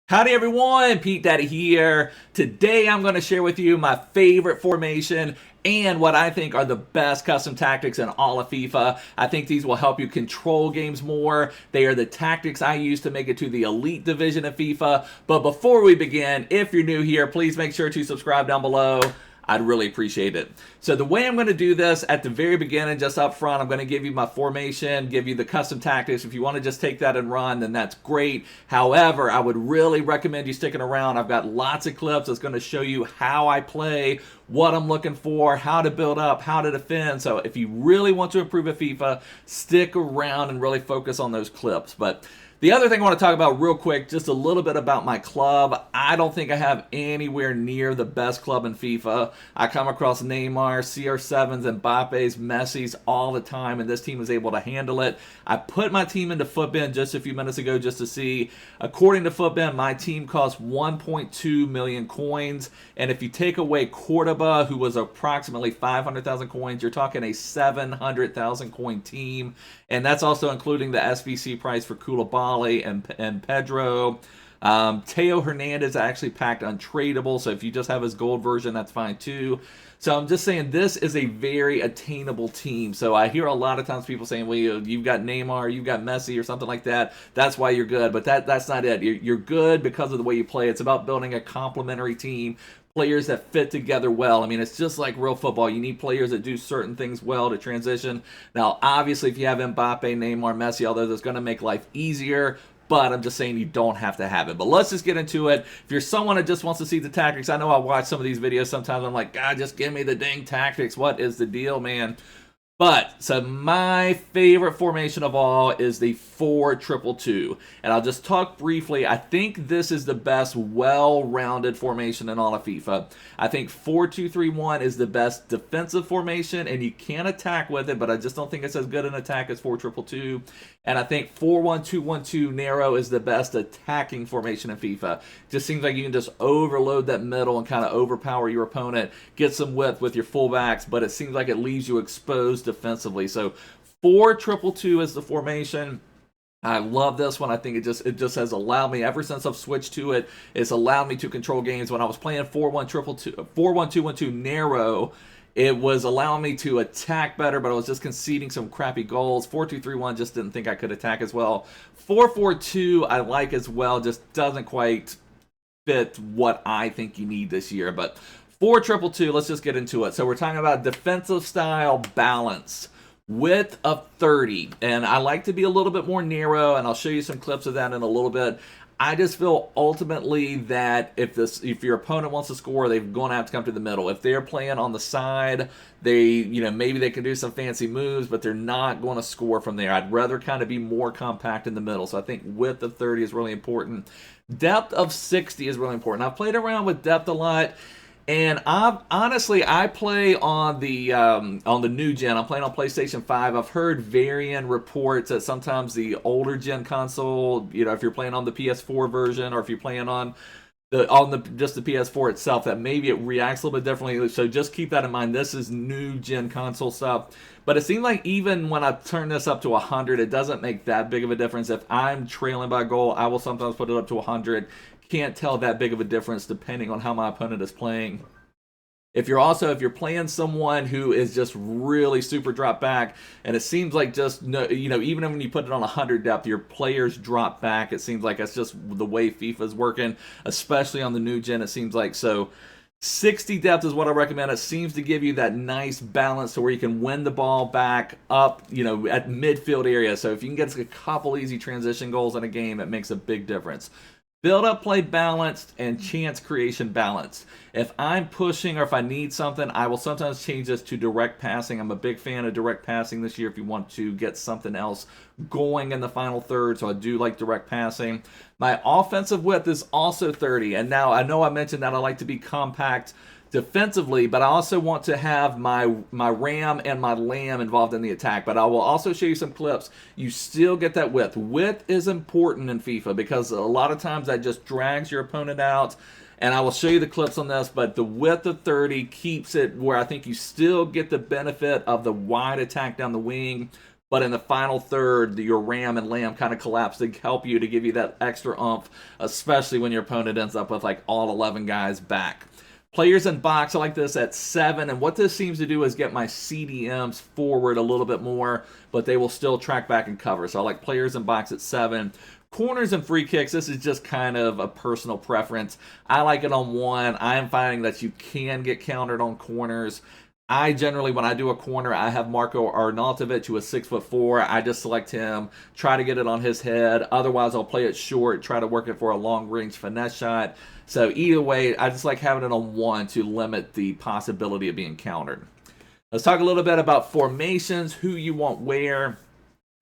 Howdy everyone, Pete Daddy here. Today I'm going to share with you my favorite formation and what I think are the best custom tactics in all of FIFA. I think these will help you control games more. They are the tactics I use to make it to the elite division of FIFA. But before we begin, if you're new here, please make sure to subscribe down below. I'd really appreciate it. So the way I'm going to do this at the very beginning, just up front, I'm going to give you my formation, give you the custom tactics. If you want to just take that and run, then that's great. However, I would really recommend you sticking around. I've got lots of clips that's going to show you how I play, what I'm looking for, how to build up, how to defend. So if you really want to improve at FIFA, stick around and really focus on those clips. But the other thing I want to talk about real quick, just a little bit about my club. I don't think I have anywhere near the best club in FIFA. I come across Neymar, CR7s, Mbappe's, Messi's all the time, and this team is able to handle it. I put my team into FUTBin just a few minutes ago just to see. According to FUTBin, my team costs 1.2 million coins, and if you take away Cordoba, who was approximately 500,000 coins, you're talking a 700,000 coin team, and that's also including the SBC price for Koulibaly and Pedro. Theo Hernandez I actually packed untradeable, so if you just have his gold version, that's fine too. So I'm just saying this is a very attainable team. So I hear a lot of times people saying, well, you've got Neymar, you've got Messi or something like that. That's why you're good. But that's not it. You're good because of the way you play. It's about building a complementary team. Players that fit together well. I mean, it's just like real football. You need players that do certain things well to transition. Now, obviously, if you have Mbappe, Neymar, Messi, all those, it's going to make life easier. But I'm just saying you don't have to have it. But let's just get into it. If you're someone that just wants to see the tactics, I know I watch some of these videos sometimes. I'm like, God, just give me the dang tactics. What is the deal, man? But, so my favorite formation of all is the 4-2-2. And I'll just talk briefly. I think this is the best well-rounded formation in all of FIFA. I think 4-2-3-1 is the best defensive formation, and you can attack with it, but I just don't think it's as good an attack as 4-2-2. And I think 4-1-2-1-2 narrow is the best attacking formation in FIFA. Just seems like you can just overload that middle and kind of overpower your opponent, get some width with your fullbacks, but it seems like it leaves you exposed defensively. So 4-2-2 is the formation. I love this one. I think it just has allowed me, ever since I've switched to it, it's allowed me to control games. When I was playing 4-1-2-1-2 narrow, it was allowing me to attack better, but I was just conceding some crappy goals. 4-2-3-1 just didn't think I could attack as well. 4-4-2 I like as well, just doesn't quite fit what I think you need this year. But 4-2-2, let's just get into it. So we're talking about defensive style balance. Width of 30, and I like to be a little bit more narrow, and I'll show you some clips of that in a little bit. I just feel ultimately that if your opponent wants to score, they're going to have to come to the middle. If they're playing on the side, maybe they can do some fancy moves, but they're not going to score from there. I'd rather kind of be more compact in the middle. So I think width of 30 is really important. Depth of 60 is really important. I've played around with depth a lot. And I play on the new gen. I'm playing on PlayStation 5. I've heard varying reports that sometimes the older gen console, if you're playing on the PS4 version, or if you're playing on just the PS4 itself, that maybe it reacts a little bit differently. So just keep that in mind. This is new gen console stuff. But it seems like even when I turn this up to 100, it doesn't make that big of a difference. If I'm trailing by a goal, I will sometimes put it up to 100. Can't tell that big of a difference depending on how my opponent is playing. If you're playing someone who is just really super drop back, and it seems like just even when you put it on 100 depth, your players drop back. It seems like it's just the way FIFA is working, especially on the new gen. It seems like so. 60 depth is what I recommend. It seems to give you that nice balance to where you can win the ball back up, at midfield area. So if you can get a couple easy transition goals in a game, it makes a big difference. Build up play balanced and chance creation balanced. If I'm pushing or if I need something, I will sometimes change this to direct passing. I'm a big fan of direct passing this year if you want to get something else going in the final third, so I do like direct passing. My offensive width is also 30, and now I know I mentioned that I like to be compact defensively, but I also want to have my ram and my lamb involved in the attack. But I will also show you some clips. You still get that width. Width is important in FIFA because a lot of times that just drags your opponent out. And I will show you the clips on this, but the width of 30 keeps it where I think you still get the benefit of the wide attack down the wing, but in the final third, your ram and lamb kind of collapse to help you, to give you that extra oomph, especially when your opponent ends up with like all 11 guys back. Players in box, I like this at 7, and what this seems to do is get my CDMs forward a little bit more, but they will still track back and cover. So I like players in box at 7. Corners and free kicks, this is just kind of a personal preference. I like it on 1. I am finding that you can get countered on corners. I generally, when I do a corner, I have Marko Arnautovic, who is 6'4". I just select him, try to get it on his head. Otherwise, I'll play it short, try to work it for a long-range finesse shot. So either way, I just like having it on 1 to limit the possibility of being countered. Let's talk a little bit about formations, who you want where.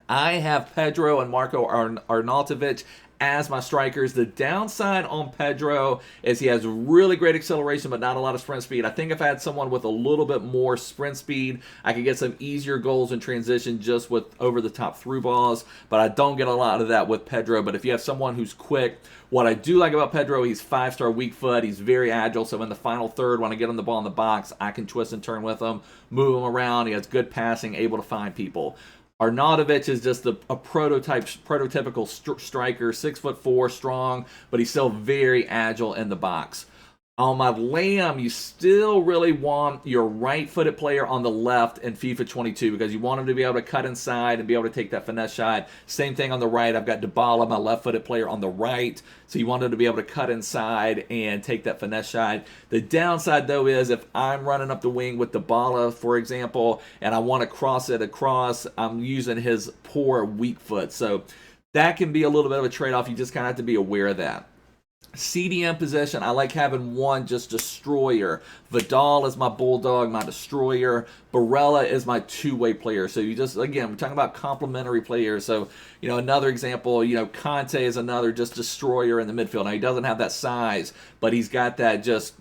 I have Pedro and Marko Arnautovic as my strikers. The downside on Pedro is he has really great acceleration, but not a lot of sprint speed. I think if I had someone with a little bit more sprint speed, I could get some easier goals in transition just with over-the-top through balls, but I don't get a lot of that with Pedro. But if you have someone who's quick, what I do like about Pedro, he's 5-star weak foot. He's very agile, so in the final third, when I get him the ball in the box, I can twist and turn with him, move him around. He has good passing, able to find people. Arnautovic is just a prototypical striker, 6'4", strong, but he's still very agile in the box. On my lamb, you still really want your right-footed player on the left in FIFA 22 because you want him to be able to cut inside and be able to take that finesse shot. Same thing on the right. I've got Dybala, my left-footed player, on the right. So you want him to be able to cut inside and take that finesse shot. The downside, though, is if I'm running up the wing with Dybala, for example, and I want to cross it across, I'm using his poor weak foot. So that can be a little bit of a trade-off. You just kind of have to be aware of that. CDM position, I like having 1 just destroyer. Vidal is my bulldog, my destroyer. Barella is my two-way player. So you just, again, we're talking about complementary players. So, another example, Conte is another just destroyer in the midfield. Now, he doesn't have that size, but he's got that just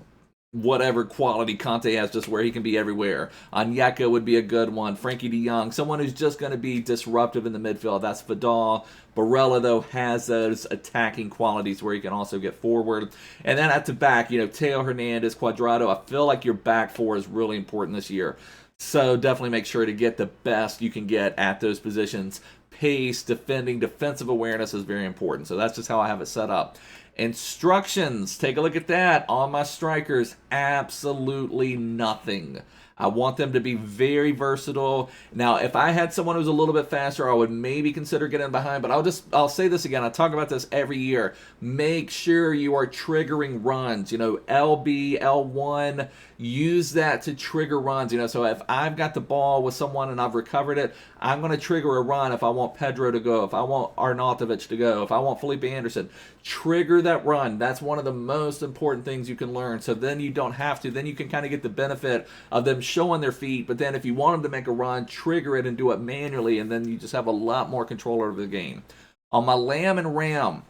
whatever quality Conte has, just where he can be everywhere. Onyeka would be a good one. Frankie de Jong, someone who's just going to be disruptive in the midfield. That's Vidal. Barella, though, has those attacking qualities where he can also get forward. And then at the back, Theo, Hernandez, Cuadrado. I feel like your back 4 is really important this year. So definitely make sure to get the best you can get at those positions. Pace, defending, defensive awareness is very important. So that's just how I have it set up. Instructions, take a look at that. On my strikers, absolutely nothing. I want them to be very versatile. Now, if I had someone who's a little bit faster, I would maybe consider getting behind, but I'll say this again. I talk about this every year. Make sure you are triggering runs. LB, L1, use that to trigger runs. So if I've got the ball with someone and I've recovered it, I'm going to trigger a run if I want Pedro to go, if I want Arnautovic to go, if I want Felipe Anderson. Trigger that run. That's one of the most important things you can learn. So then you don't have to. Then you can kind of get the benefit of them showing their feet. But then if you want them to make a run, trigger it and do it manually. And then you just have a lot more control over the game. On my lamb and ram,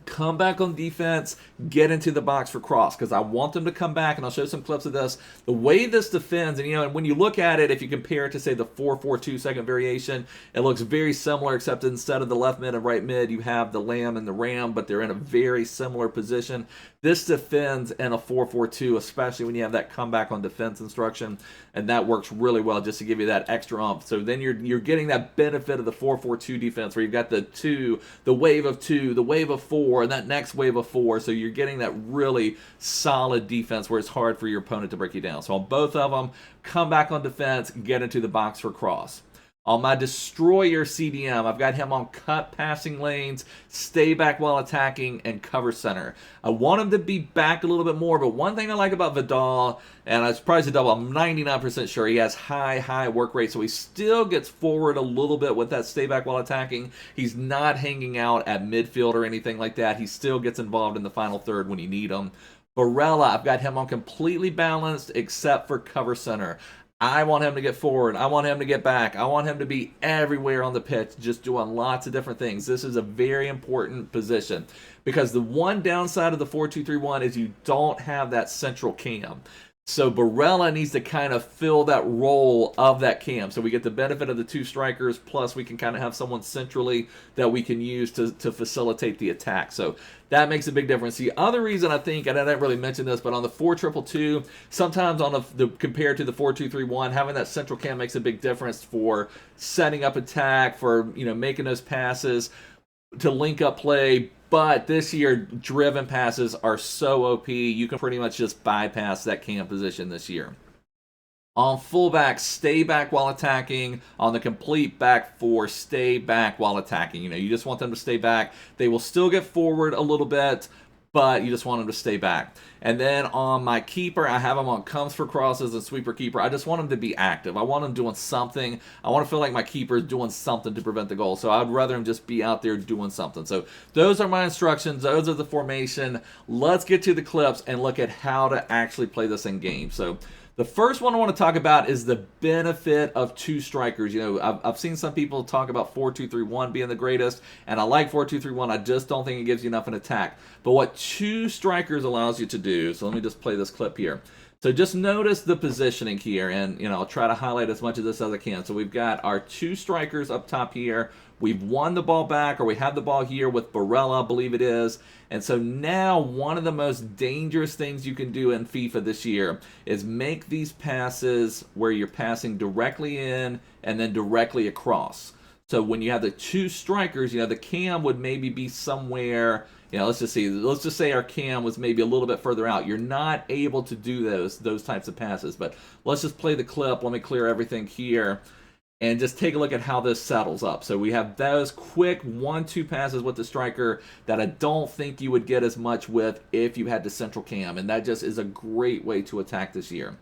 come back on defense, get into the box for cross, because I want them to come back, and I'll show some clips of this. The way this defends, and when you look at it, if you compare it to, say, the 4-4-2 second variation, it looks very similar, except instead of the left mid and right mid, you have the lamb and the ram, but they're in a very similar position. This defends in a 4-4-2, especially when you have that comeback on defense instruction, and that works really well just to give you that extra oomph. So then you're getting that benefit of the 4-4-2 defense, where you've got the 2, the wave of 2, the wave of 4, and that next wave of 4. So you're getting that really solid defense where it's hard for your opponent to break you down. So on both of them, come back on defense, get into the box for cross. On my destroyer CDM, I've got him on cut passing lanes, stay back while attacking, and cover center. I want him to be back a little bit more, but one thing I like about Vidal, and I was surprised to double, I'm 99% sure he has high work rate, so he still gets forward a little bit with that stay back while attacking. He's not hanging out at midfield or anything like that. He still gets involved in the final third when you need him. Barella, I've got him on completely balanced except for cover center. I want him to get forward. I want him to get back. I want him to be everywhere on the pitch, just doing lots of different things. This is a very important position because the one downside of the 4-2-3-1 is you don't have that central cam. So Barella needs to kind of fill that role of that cam. So we get the benefit of the two strikers, plus we can kind of have someone centrally that we can use to facilitate the attack. So that makes a big difference. The other reason I think, and I didn't really mention this, but on the 4-2-2, sometimes on the compared to the 4-2-3-1, having that central cam makes a big difference for setting up attack, for making those passes to link up play. But this year, driven passes are so OP, you can pretty much just bypass that cam position this year. On fullback, stay back while attacking. On the complete back four, stay back while attacking. You just want them to stay back. They will still get forward a little bit, but you just want them to stay back. And then on my keeper, I have him on comes for crosses and sweeper keeper. I just want him to be active. I want him doing something. I want to feel like my keeper is doing something to prevent the goal. So I'd rather him just be out there doing something. So those are my instructions. Those are the formation. Let's get to the clips and look at how to actually play this in game. So the first one I want to talk about is the benefit of two strikers. I've seen some people talk about 4-2-3-1 being the greatest, and I like 4-2-3-1. I just don't think it gives you enough in attack. But what two strikers allows you to do, so let me just play this clip here. So just notice the positioning here, and I'll try to highlight as much of this as I can. So we've got our two strikers up top here. We've won the ball back, or we have the ball here with Barella, I believe it is. And so now one of the most dangerous things you can do in FIFA this year is make these passes where you're passing directly in and then directly across. So when you have the two strikers, the cam would maybe be somewhere, let's just say our cam was maybe a little bit further out. You're not able to do those types of passes. But let's just play the clip. Let me clear everything here. And just take a look at how this settles up. So we have those quick 1-2 passes with the striker that I don't think you would get as much with if you had the central cam. And that just is a great way to attack this year.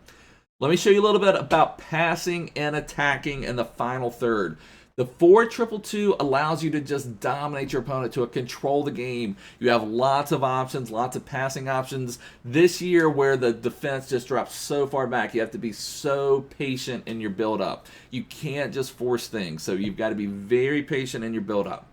Let me show you a little bit about passing and attacking in the final third. The 4-2-2 allows you to just dominate your opponent, to control the game. You have lots of options, lots of passing options. This year, where the defense just drops so far back, you have to be so patient in your build-up. You can't just force things, so you've got to be very patient in your build-up.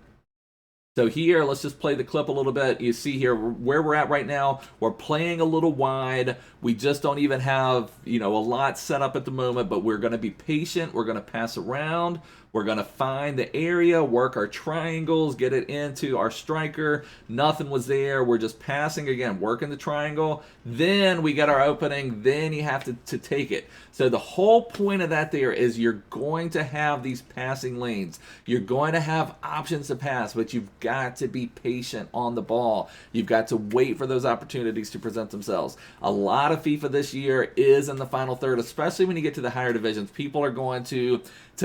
So here, let's just play the clip a little bit. You see here where we're at right now. We're playing a little wide. We just don't even have, a lot set up at the moment, but we're going to be patient. We're going to pass around. We're going to find the area, work our triangles, get it into our striker. Nothing was there. We're just passing again, working the triangle. Then we get our opening. Then you have to take it. So the whole point of that there is you're going to have these passing lanes. You're going to have options to pass, but you've got to be patient on the ball. You've got to wait for those opportunities to present themselves. A lot of FIFA this year is in the final third, especially when you get to the higher divisions. People are going to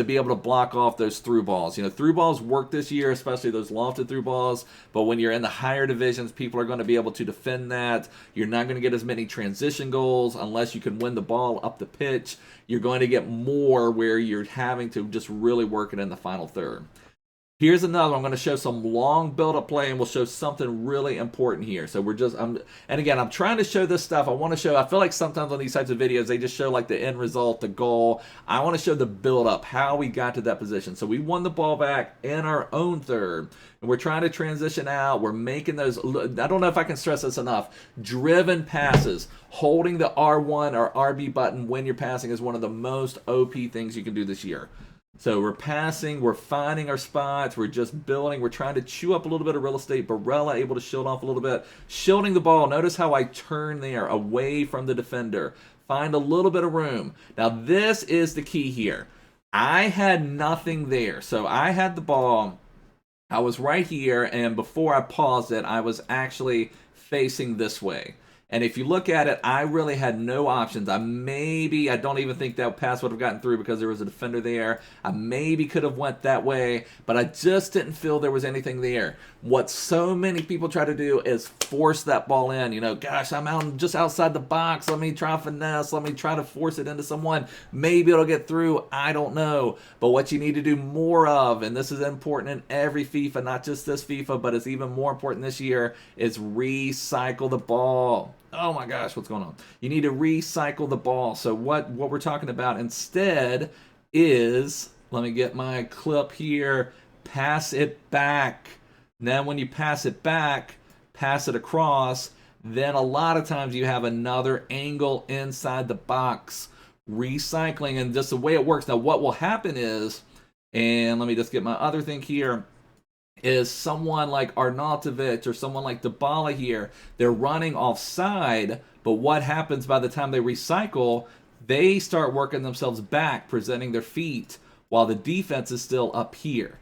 be able to block off those through balls. Through balls work this year, especially those lofted through balls, but when you're in the higher divisions, people are going to be able to defend that. You're not going to get as many transition goals unless you can win the ball up the pitch. You're going to get more where you're having to just really work it in the final third. Here's another. I'm going to show some long build-up play, and we'll show something really important here. So and again, I'm trying to show this stuff. I feel like sometimes on these types of videos, they just show like the end result, the goal. I want to show the build-up, how we got to that position. So we won the ball back in our own third, and we're trying to transition out. We're making those, I don't know if I can stress this enough, driven passes. Holding the R1 or RB button when you're passing is one of the most OP things you can do this year. So we're passing, we're finding our spots, we're just building, we're trying to chew up a little bit of real estate. Barella able to shield off a little bit. Shielding the ball, notice how I turn there away from the defender. Find a little bit of room. Now this is the key here. I had nothing there. So I had the ball, I was right here, and before I paused it, I was actually facing this way. And if you look at it, I really had no options. I don't even think that pass would have gotten through because there was a defender there. I maybe could have went that way, but I just didn't feel there was anything there. What so many people try to do is force that ball in. Gosh, I'm just outside the box. Let me try finesse. Let me try to force it into someone. Maybe it'll get through. I don't know. But what you need to do more of, and this is important in every FIFA, not just this FIFA, but it's even more important this year, is recycle the ball. Oh my gosh, what's going on? You need to recycle the ball. So what we're talking about instead is, let me get my clip here, pass it back. Then when you pass it back, pass it across, then a lot of times you have another angle inside the box recycling, and just the way it works. Now what will happen is, and let me just get my other thing here, is someone like Arnautovic or someone like Dybala here, they're running offside, but what happens by the time they recycle, they start working themselves back, presenting their feet, while the defense is still up here.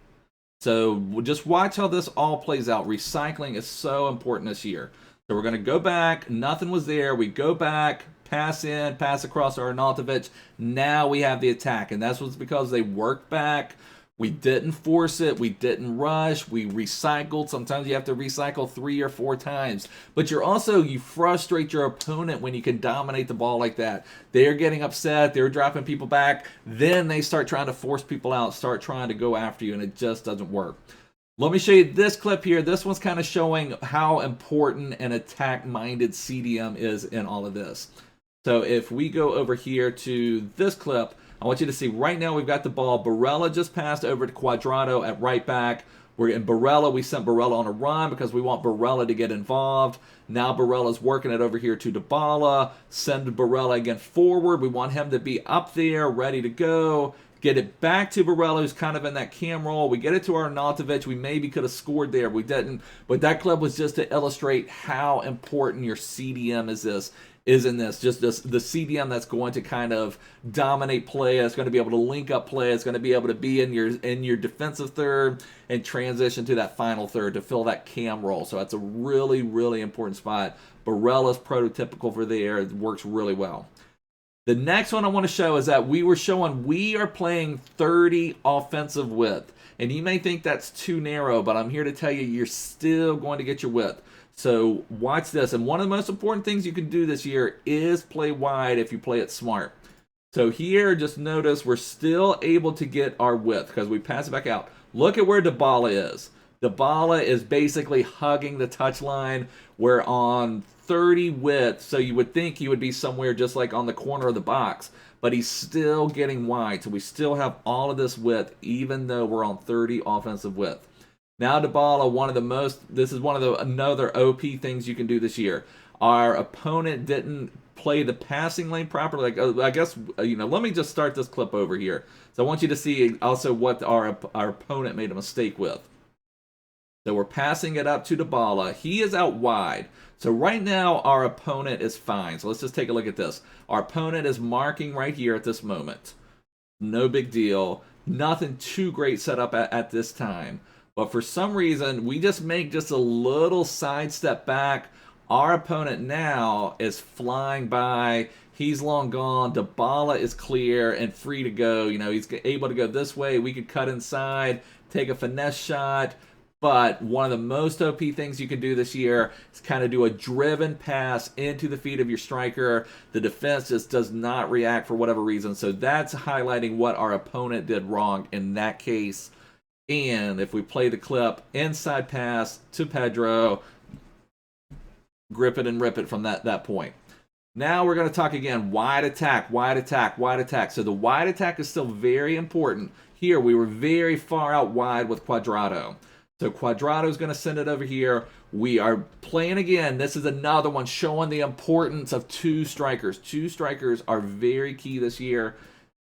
So just watch how this all plays out. Recycling is so important this year. So we're going to go back. Nothing was there. We go back, pass in, pass across to Arnautovic. Now we have the attack, and that's what's because they worked back. We didn't force it. We didn't rush. We recycled. Sometimes you have to recycle 3 or 4 times. But you frustrate your opponent when you can dominate the ball like that. They're getting upset. They're dropping people back. Then they start trying to force people out, start trying to go after you, and it just doesn't work. Let me show you this clip here. This one's kind of showing how important an attack-minded CDM is in all of this. So if we go over here to this clip, I want you to see right now we've got the ball. Barella just passed over to Cuadrado at right back. We're in Barella. We sent Barella on a run because we want Barella to get involved. Now Barella's working it over here to Dybala. Send Barella again forward. We want him to be up there, ready to go. Get it back to Barella, who's kind of in that cam roll. We get it to Arnautovic. We maybe could have scored there. We didn't. But that clip was just to illustrate how important your CDM is in this. Just the CDM that's going to kind of dominate play. It's going to be able to link up play. It's going to be able to be in your defensive third and transition to that final third to fill that cam role. So that's a really, really important spot. Barella's prototypical for there. It works really well. The next one I want to show is that we are playing 30 offensive width. And you may think that's too narrow, but I'm here to tell you, you're still going to get your width. So watch this. And one of the most important things you can do this year is play wide if you play it smart. So here, just notice we're still able to get our width because we pass it back out. Look at where Dybala is. Dybala is basically hugging the touchline. We're on 30 width, so you would think he would be somewhere just like on the corner of the box, but he's still getting wide. So we still have all of this width, even though we're on 30 offensive width. Now Dybala, this is one of the another OP things you can do this year. Our opponent didn't play the passing lane properly. Like, I guess, let me just start this clip over here. So I want you to see also what our opponent made a mistake with. So we're passing it up to Dybala. He is out wide. So right now our opponent is fine. So let's just take a look at this. Our opponent is marking right here at this moment. No big deal. Nothing too great set up at this time. But for some reason, we just make just a little side step back. Our opponent now is flying by. He's long gone. Dybala is clear and free to go. He's able to go this way. We could cut inside, take a finesse shot. But one of the most OP things you can do this year is kind of do a driven pass into the feet of your striker. The defense just does not react for whatever reason. So that's highlighting what our opponent did wrong in that case. And if we play the clip, inside pass to Pedro, grip it and rip it from that point. Now we're going to talk again, wide attack, wide attack, wide attack. So the wide attack is still very important. Here we were very far out wide with Cuadrado. So Cuadrado is going to send it over here. We are playing again. This is another one showing the importance of 2 strikers. 2 strikers are very key this year.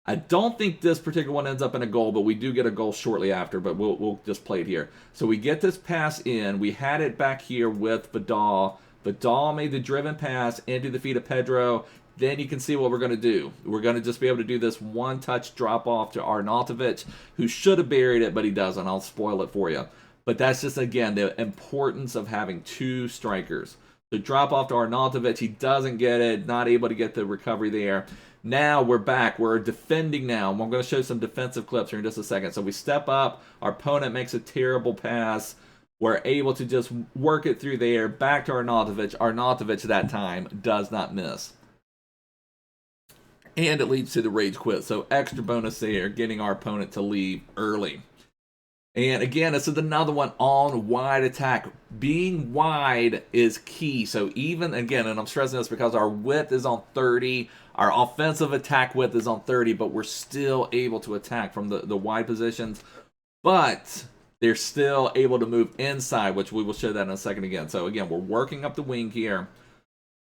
I don't think this particular one ends up in a goal, but we do get a goal shortly after, but we'll just play it here. So we get this pass in. We had it back here with Vidal. Vidal made the driven pass into the feet of Pedro. Then you can see what we're going to do. We're going to just be able to do this one-touch drop-off to Arnautovic, who should have buried it, but he doesn't. I'll spoil it for you. But that's just, again, the importance of having 2 strikers. So drop off to Arnautovic. He doesn't get it. Not able to get the recovery there. Now we're back. We're defending now. I'm going to show some defensive clips here in just a second. So we step up. Our opponent makes a terrible pass. We're able to just work it through there. Back to Arnautovic. Arnautovic that time does not miss. And it leads to the rage quit. So extra bonus there, getting our opponent to leave early. And again, this is another one on wide attack. Being wide is key. So even, again, and I'm stressing this because our width is on 30, our offensive attack width is on 30, but we're still able to attack from the wide positions. But they're still able to move inside, which we will show that in a second again. So again, we're working up the wing here.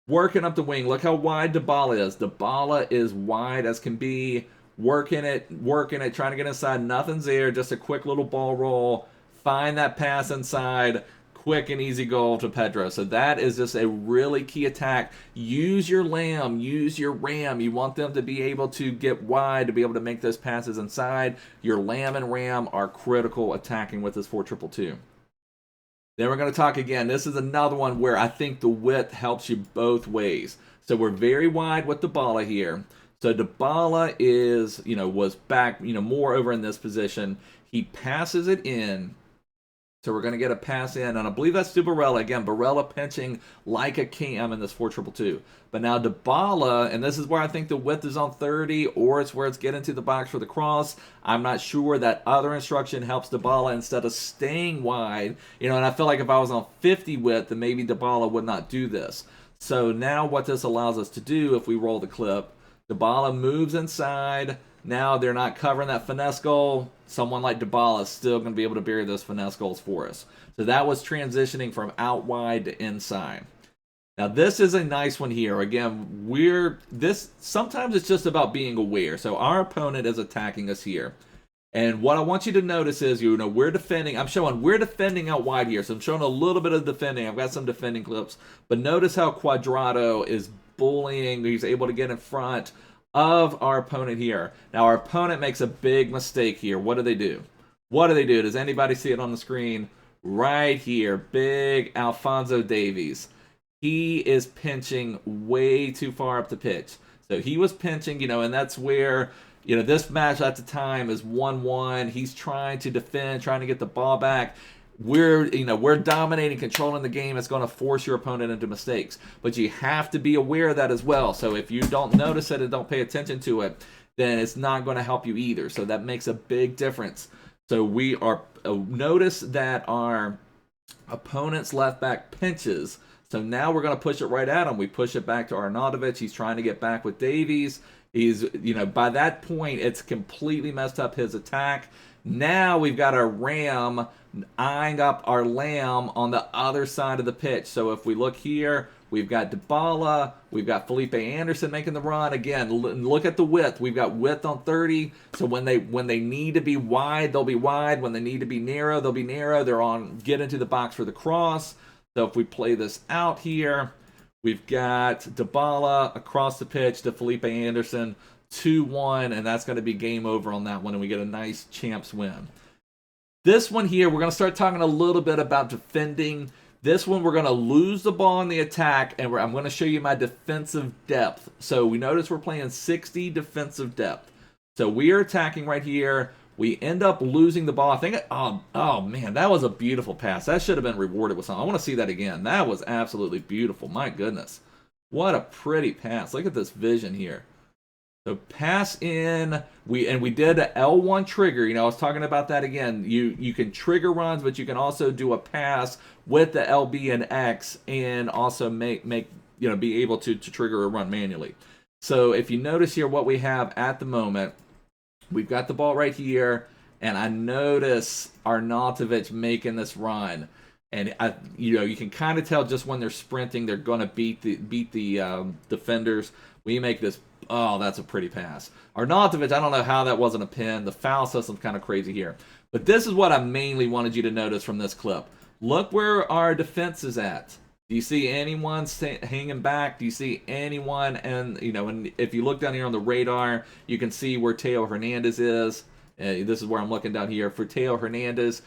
Working up the wing. Look how wide Dybala is. Dybala is wide as can be. Working it, trying to get inside. Nothing's there. Just a quick little ball roll. Find that pass inside. Quick and easy goal to Pedro. So that is just a really key attack. Use your lamb. Use your ram. You want them to be able to get wide, to be able to make those passes inside. Your lamb and ram are critical attacking with this 4-2-2. Then we're going to talk again. This is another one where I think the width helps you both ways. So we're very wide with Dybala here. So Dybala is, was back, more over in this position. He passes it in. So we're going to get a pass in, and I believe that's to Barella. Again, Barella pinching like a cam in this 4-2-2. But now Dybala, and this is where I think the width is on 30, or it's where it's getting to the box for the cross. I'm not sure. That other instruction helps Dybala instead of staying wide. And I feel like if I was on 50 width, then maybe Dybala would not do this. So now what this allows us to do, if we roll the clip, Dybala moves inside. Now they're not covering that finesse goal. Someone like Dybala is still going to be able to bury those finesse goals for us. So that was transitioning from out wide to inside. Now this is a nice one here. Again, sometimes it's just about being aware. So our opponent is attacking us here. And what I want you to notice is, we're defending. We're defending out wide here. So I'm showing a little bit of defending. I've got some defending clips. But notice how Cuadrado is bullying. He's able to get in front of our opponent here. Now our opponent makes a big mistake here. What do they do? Does anybody see it on the screen? Right here, big Alphonso Davies. He is pinching way too far up the pitch. So he was pinching, and that's where, this match at the time is 1-1. He's trying to defend, trying to get the ball back. We're dominating, controlling the game. It's going to force your opponent into mistakes. But you have to be aware of that as well. So if you don't notice it and don't pay attention to it, then it's not going to help you either. So that makes a big difference. So we are, notice that our opponent's left back pinches. So now we're going to push it right at him. We push it back to Arnautovic. He's trying to get back with Davies. He's, by that point, it's completely messed up his attack. Now we've got our ram eyeing up our lamb on the other side of the pitch. So if we look here, we've got Dybala, we've got Felipe Anderson making the run. Again, look at the width. We've got width on 30. So when they need to be wide, they'll be wide. When they need to be narrow, they'll be narrow. They're on get into the box for the cross. So if we play this out here, we've got Dybala across the pitch to Felipe Anderson, 2-1, and that's going to be game over on that one, and we get a nice champs win. This one here, we're going to start talking a little bit about defending. This one, we're going to lose the ball in the attack, and I'm going to show you my defensive depth. So we notice we're playing 60 defensive depth. So we are attacking right here. We end up losing the ball. I think, oh man, that was a beautiful pass. That should have been rewarded with something. I want to see that again. That was absolutely beautiful. My goodness. What a pretty pass. Look at this vision here. So pass in, we did a L1 trigger. I was talking about that again. You can trigger runs, but you can also do a pass with the LB and X, and also be able to trigger a run manually. So if you notice here, what we have at the moment, we've got the ball right here, and I notice Arnautovic making this run, and you can kind of tell just when they're sprinting, they're going to beat the defenders. We make this. Oh, that's a pretty pass. Arnautovic, I don't know how that wasn't a pin. The foul system's kind of crazy here. But this is what I mainly wanted you to notice from this clip. Look where our defense is at. Do you see anyone hanging back? Do you see anyone? And, and if you look down here on the radar, you can see where Theo Hernandez is. This is where I'm looking down here for Theo Hernandez.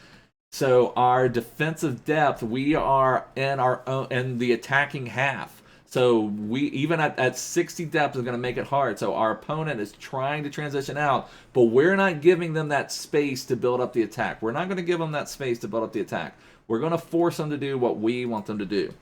So our defensive depth, we are in the attacking half. So we even at 60 depth is going to make it hard. So our opponent is trying to transition out, but we're not giving them that space to build up the attack. We're not going to give them that space to build up the attack. We're going to force them to do what we want them to do.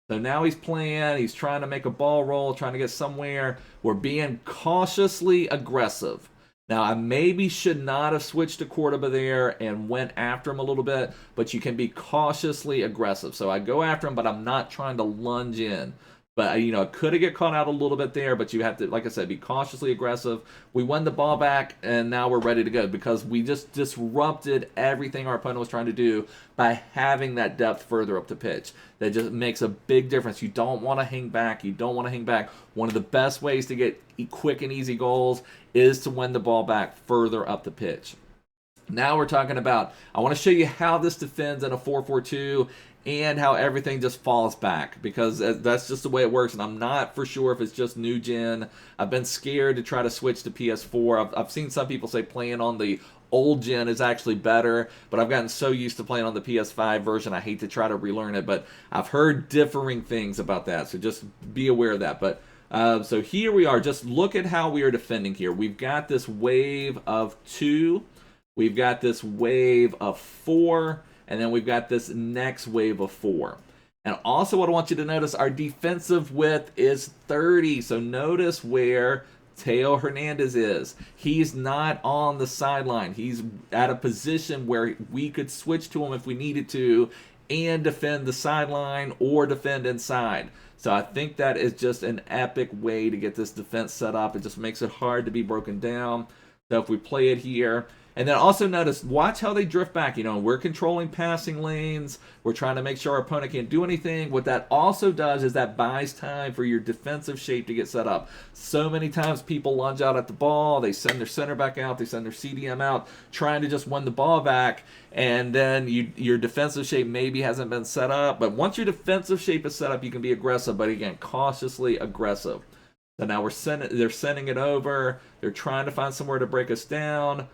So now he's playing. He's trying to make a ball roll, trying to get somewhere. We're being cautiously aggressive. Now, I maybe should not have switched to Cordoba there and went after him a little bit, but you can be cautiously aggressive. So I go after him, but I'm not trying to lunge in. But, you know, it could have get caught out a little bit there, but you have to, like I said, be cautiously aggressive. We won the ball back, and now we're ready to go because we just disrupted everything our opponent was trying to do by having that depth further up the pitch. That just makes a big difference. You don't want to hang back. You don't want to hang back. One of the best ways to get quick and easy goals is to win the ball back further up the pitch. Now we're talking about, I want to show you how this defends in a 4-4-2 and how everything just falls back, because that's just the way it works, and I'm not for sure if it's just new gen. I've been scared to try to switch to PS4. I've seen some people say playing on the old gen is actually better, but I've gotten so used to playing on the PS5 version, I hate to try to relearn it, but I've heard differing things about that, so just be aware of that. But so here we are. Just look at how we are defending here. We've got this wave of 2. We've got this wave of 4. And then we've got this next wave of 4. And also what I want you to notice, our defensive width is 30. So notice where Theo Hernandez is. He's not on the sideline. He's at a position where we could switch to him if we needed to and defend the sideline or defend inside. So I think that is just an epic way to get this defense set up. It just makes it hard to be broken down. So if we play it here, and then also notice, watch how they drift back. You know, we're controlling passing lanes. We're trying to make sure our opponent can't do anything. What that also does is that buys time for your defensive shape to get set up. So many times people lunge out at the ball. They send their center back out. They send their CDM out, trying to just win the ball back. And then your defensive shape maybe hasn't been set up. But once your defensive shape is set up, you can be aggressive. But again, cautiously aggressive. So now they're sending it over. They're trying to find somewhere to break us down.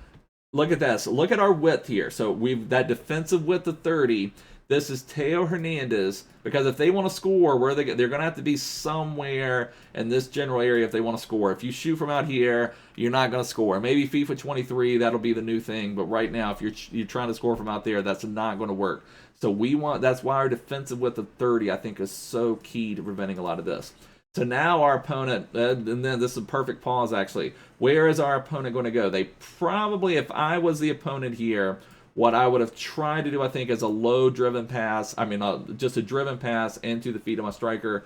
Look at this. Look at our width here. So we've that defensive width of 30. This is Theo Hernandez, because if they want to score, they're going to have to be somewhere in this general area if they want to score. If you shoot from out here, you're not going to score. Maybe FIFA 23, that'll be the new thing. But right now, if you're trying to score from out there, that's not going to work. So that's why our defensive width of 30, I think, is so key to preventing a lot of this. So now our opponent, and then this is a perfect pause actually. Where is our opponent going to go? They probably, if I was the opponent here, what I would have tried to do, I think, is a low driven pass. I mean, just a driven pass into the feet of my striker.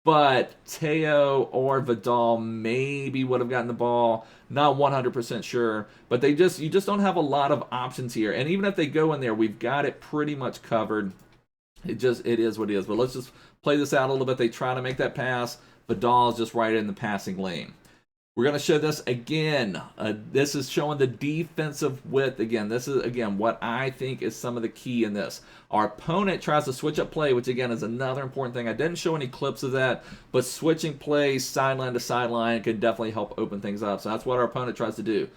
But Theo or Vidal maybe would have gotten the ball. Not 100% sure. But you just don't have a lot of options here. And even if they go in there, we've got it pretty much covered. It is what it is. But let's just play this out a little bit. They try to make that pass. Vidal is just right in the passing lane. We're going to show this again. This is showing the defensive width again. This is, again, what I think is some of the key in this. Our opponent tries to switch up play, which, again, is another important thing. I didn't show any clips of that, but switching plays sideline to sideline can definitely help open things up. So that's what our opponent tries to do.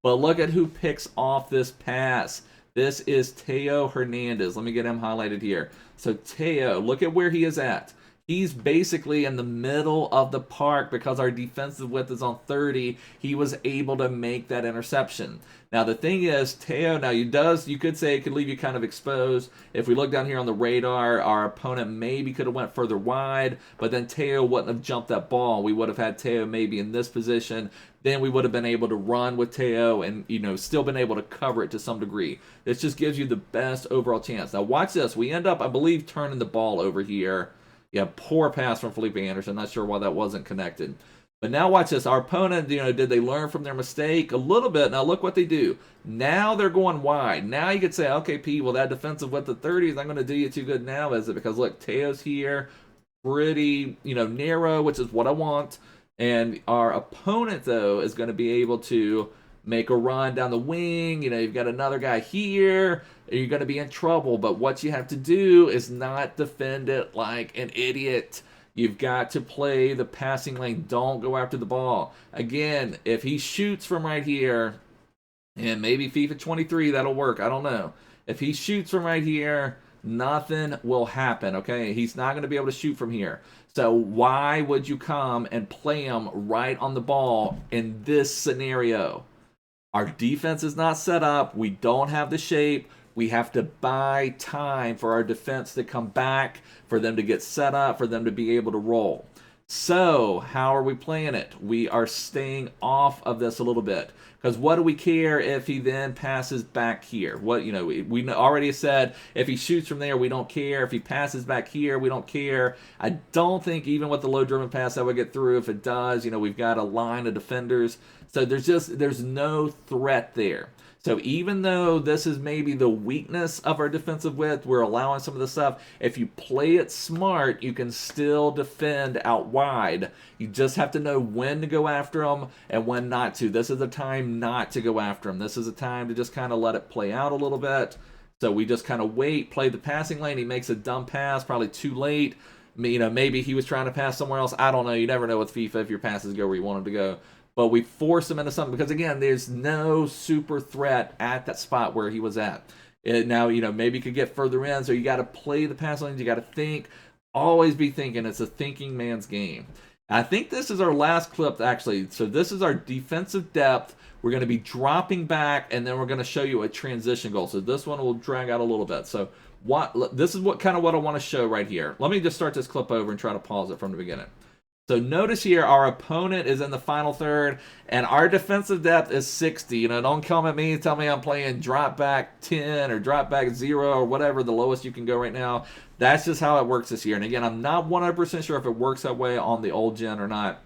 But look at who picks off this pass. This is Theo Hernandez. Let me get him highlighted here. So Theo, look at where he is at. He's basically in the middle of the park because our defensive width is on 30. He was able to make that interception. Now the thing is, Theo, now you could say it could leave you kind of exposed. If we look down here on the radar, our opponent maybe could have went further wide, but then Theo wouldn't have jumped that ball. We would have had Theo maybe in this position. Then we would have been able to run with Theo and, still been able to cover it to some degree. This just gives you the best overall chance. Now watch this. We end up, I believe, turning the ball over here. Yeah, poor pass from Felipe Anderson. Not sure why that wasn't connected. But now watch this. Our opponent, did they learn from their mistake? A little bit. Now look what they do. Now they're going wide. Now you could say, okay, Pete, well, that defensive width of 30 is not going to do you too good now, is it? Because look, Teo's here, pretty, narrow, which is what I want. And our opponent, though, is going to be able to make a run down the wing. You've got another guy here. You're going to be in trouble. But what you have to do is not defend it like an idiot. You've got to play the passing lane. Don't go after the ball. Again, if he shoots from right here, and maybe FIFA 23, that'll work. I don't know. If he shoots from right here, nothing will happen, okay? He's not going to be able to shoot from here. So why would you come and play him right on the ball in this scenario? Our defense is not set up. We don't have the shape. We have to buy time for our defense to come back, for them to get set up, for them to be able to roll. So, how are we playing it? We are staying off of this a little bit. Because what do we care if he then passes back here? What, you know, we already said if he shoots from there, we don't care. If he passes back here, we don't care. I don't think even with the low German pass that would get through. If it does, you know, we've got a line of defenders. So there's no threat there. So even though this is maybe the weakness of our defensive width, we're allowing some of the stuff. If you play it smart, you can still defend out wide. You just have to know when to go after them and when not to. This is the time not to go after them. This is a time to just kind of let it play out a little bit. So we just kind of wait, play the passing lane. He makes a dumb pass, probably too late. You know, maybe he was trying to pass somewhere else. I don't know. You never know with FIFA if your passes go where you want them to go. But we force him into something because, again, there's no super threat at that spot where he was at. Now, you know, maybe you could get further in, so you got to play the pass lanes. You got to think. Always be thinking. It's a thinking man's game. I think this is our last clip, actually. So this is our defensive depth. We're going to be dropping back, and then we're going to show you a transition goal. So this one will drag out a little bit. So this is what I want to show right here. Let me just start this clip over and try to pause it from the beginning. So notice here, our opponent is in the final third, and our defensive depth is 60. You know, don't come at me and tell me I'm playing drop back 10 or drop back 0 or whatever the lowest you can go right now. That's just how it works this year. And again, I'm not 100% sure if it works that way on the old gen or not.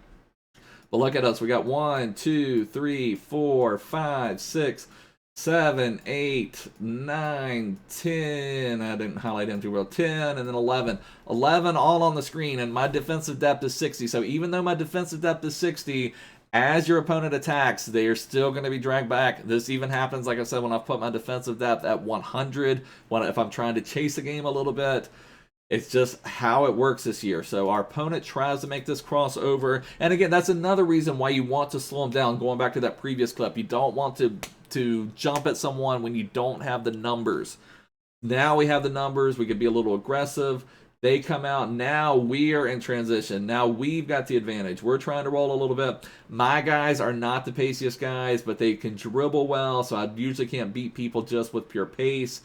But look at us. We got 1, 2, 3, 4, 5, 6, 7, 8, 9, 10. I didn't highlight him too well. 10 and then 11. 11 all on the screen, and my defensive depth is 60. So even though my defensive depth is 60, as your opponent attacks, they are still going to be dragged back. This even happens, like I said, when I've put my defensive depth at 100, if I'm trying to chase the game a little bit. It's just how it works this year. So our opponent tries to make this crossover. And again, that's another reason why you want to slow them down. Going back to that previous clip, you don't want to jump at someone when you don't have the numbers. Now we have the numbers. We could be a little aggressive. They come out. Now we are in transition. Now we've got the advantage. We're trying to roll a little bit. My guys are not the paciest guys, but they can dribble well. So I usually can't beat people just with pure pace.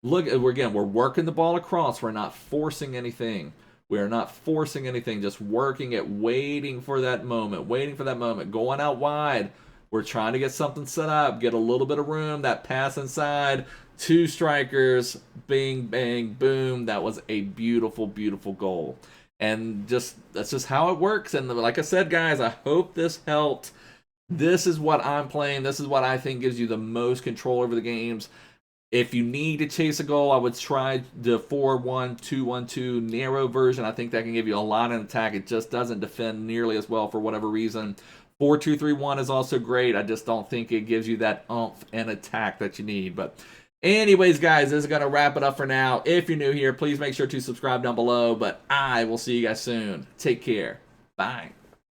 Look, again, we're working the ball across. We're not forcing anything. We are not forcing anything, just working it, waiting for that moment, going out wide. We're trying to get something set up, get a little bit of room, that pass inside, 2 strikers, bing, bang, boom. That was a beautiful, beautiful goal. And that's just how it works. And like I said, guys, I hope this helped. This is what I'm playing. This is what I think gives you the most control over the games. If you need to chase a goal, I would try the 4-1-2-1-2 narrow version. I think that can give you a lot in attack. It just doesn't defend nearly as well for whatever reason. 4-2-3-1 is also great. I just don't think it gives you that oomph and attack that you need. But anyways, guys, this is going to wrap it up for now. If you're new here, please make sure to subscribe down below. But I will see you guys soon. Take care. Bye.